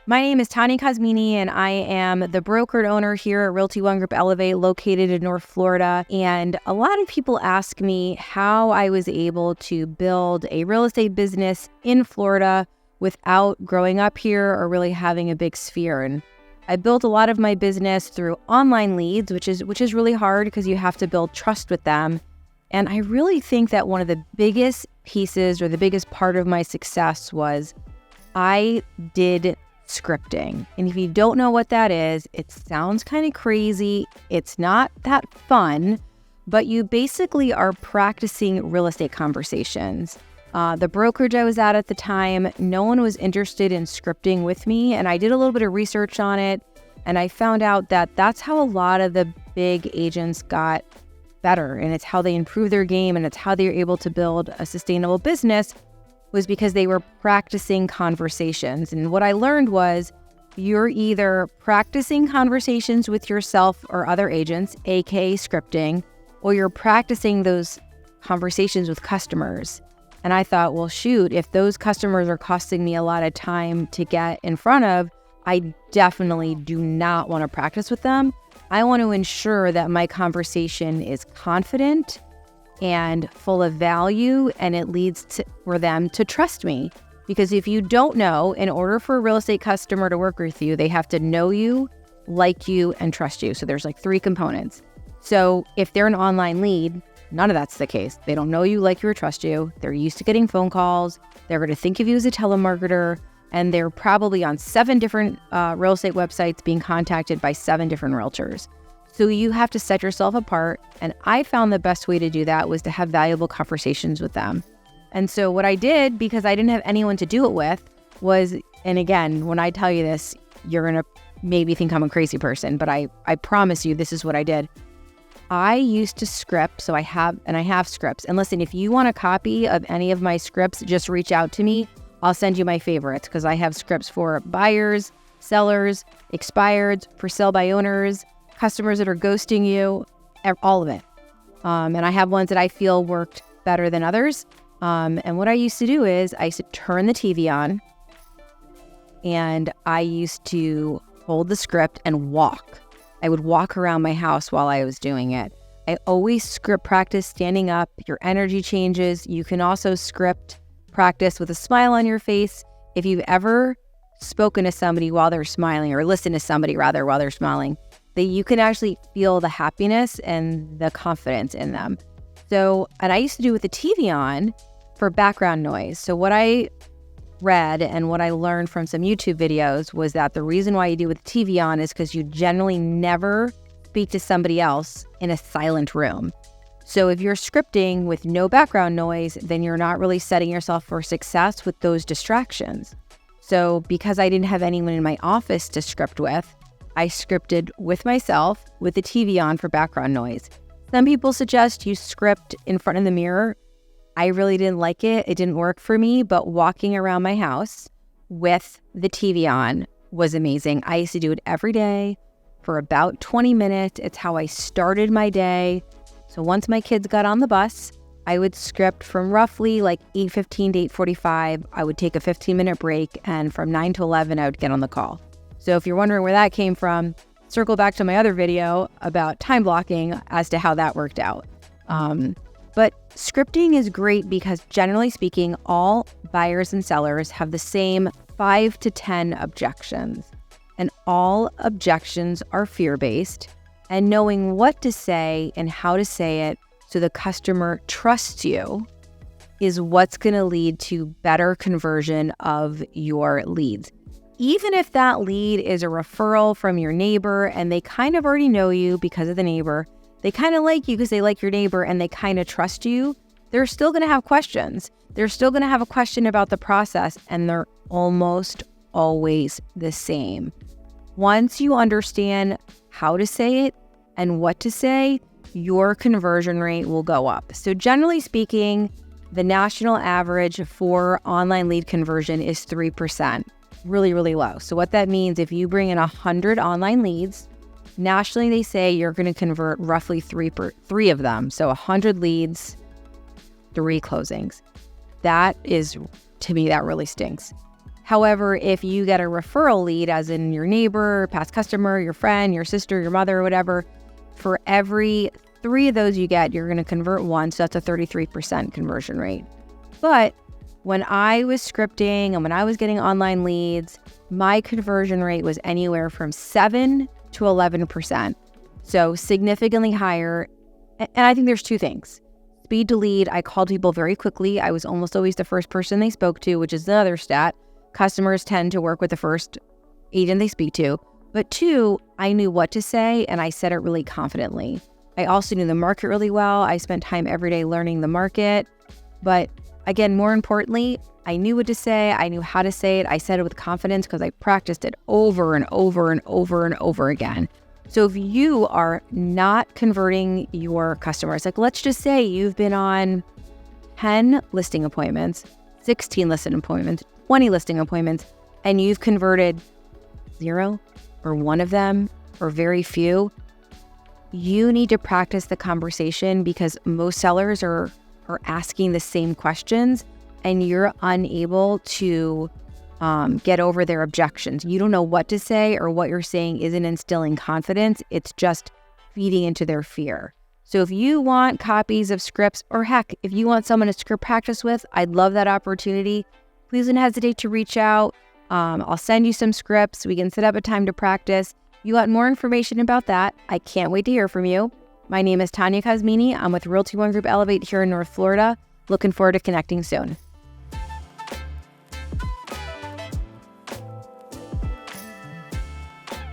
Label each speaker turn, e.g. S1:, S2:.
S1: My name is Tanya Cosmini, and I am the brokered owner here at Realty One Group 𝗥𝗲𝗚, located in North Florida. And a lot of people ask me how I was able to build a real estate business in Florida without growing up here or really having a big sphere. And I built a lot of my business through online leads, which is really hard because you have to build trust with them. And I really think that one of the biggest pieces or the biggest part of my success was I did scripting. And if you don't know what that is, it sounds kind of crazy. It's not that fun, but you basically are practicing real estate conversations. The brokerage I was at the time, no one was interested in scripting with me. And I did a little bit of research on it. And I found out that that's how a lot of the big agents got better. And it's how they improved their game. And it's how they were able to build a sustainable business, was because they were practicing conversations. And what I learned was you're either practicing conversations with yourself or other agents, aka scripting, or you're practicing those conversations with customers. And I thought, well, shoot, if those customers are costing me a lot of time to get in front of, I definitely do not want to practice with them. I want to ensure that my conversation is confident and full of value, and it leads for them to trust me. Because if you don't know, in order for a real estate customer to work with you, they have to know you, like you, and trust you. So there's like 3 components. So if they're an online lead, none of that's the case. They don't know you, like you, or trust you. They're used to getting phone calls. They're going to think of you as a telemarketer, and they're probably on 7 different real estate websites being contacted by 7 different realtors. So you have to set yourself apart. And I found the best way to do that was to have valuable conversations with them. And so what I did, because I didn't have anyone to do it with, was, and again, when I tell you this, you're going to maybe think I'm a crazy person, but I promise you this is what I did. I used to script, so I have scripts. And listen, if you want a copy of any of my scripts, just reach out to me. I'll send you my favorites, because I have scripts for buyers, sellers, expireds, for sale by owners, customers that are ghosting you, all of it. And I have ones that I feel worked better than others. And what I used to do is I used to turn the TV on, and I used to hold the script and walk. I would walk around my house while I was doing it. I always script practice standing up. Your energy changes. You can also script practice with a smile on your face. If you've ever spoken to somebody while they're smiling, or listened to somebody rather while they're smiling, that you can actually feel the happiness and the confidence in them. So, and I used to do with the TV on for background noise. So what I read and what I learned from some YouTube videos was that the reason why you do with the TV on is because you generally never speak to somebody else in a silent room. So if you're scripting with no background noise, then you're not really setting yourself for success with those distractions. So because I didn't have anyone in my office to script with, I scripted with myself with the TV on for background noise. Some people suggest you script in front of the mirror. I really didn't like it. It didn't work for me, but walking around my house with the TV on was amazing. I used to do it every day for about 20 minutes. It's how I started my day. So once my kids got on the bus, I would script from roughly like 8:15 to 8:45. I would take a 15-minute break, and from 9 to 11, I would get on the call. So if you're wondering where that came from, circle back to my other video about time blocking as to how that worked out. But scripting is great because, generally speaking, all buyers and sellers have the same 5 to 10 objections. And all objections are fear-based. And knowing what to say and how to say it so the customer trusts you is what's going to lead to better conversion of your leads. Even if that lead is a referral from your neighbor and they kind of already know you because of the neighbor, they kind of like you because they like your neighbor and they kind of trust you, they're still going to have questions. They're still going to have a question about the process, and they're almost always the same. Once you understand how to say it and what to say, your conversion rate will go up. So generally speaking, the national average for online lead conversion is 3%. Really, really low. So what that means, if you bring in 100 online leads, nationally they say you're going to convert roughly three of them. So 100 leads, 3 closings. That is, to me, that really stinks. However, if you get a referral lead, as in your neighbor, past customer, your friend, your sister, your mother, or whatever, for every 3 of those you get, you're going to convert 1. So that's a 33% conversion rate. But when I was scripting and when I was getting online leads, my conversion rate was anywhere from 7 to 11%. So significantly higher. And I think there's 2 things. Speed to lead, I called people very quickly. I was almost always the first person they spoke to, which is another stat. Customers tend to work with the first agent they speak to. But 2, I knew what to say and I said it really confidently. I also knew the market really well. I spent time every day learning the market. But again, more importantly, I knew what to say. I knew how to say it. I said it with confidence because I practiced it over and over and over and over again. So if you are not converting your customers, like let's just say you've been on 10 listing appointments, 16 listing appointments, 20 listing appointments, and you've converted 0 or 1 of them or very few, you need to practice the conversation because most sellers are asking the same questions and you're unable to get over their objections. You don't know what to say, or what you're saying isn't instilling confidence. It's just feeding into their fear. So if you want copies of scripts, or heck, if you want someone to script practice with, I'd love that opportunity. Please don't hesitate to reach out. I'll send you some scripts. We can set up a time to practice. If you want more information about that, I can't wait to hear from you. My name is Tanya Cosmini. I'm with Realty One Group Elevate here in North Florida. Looking forward to connecting soon.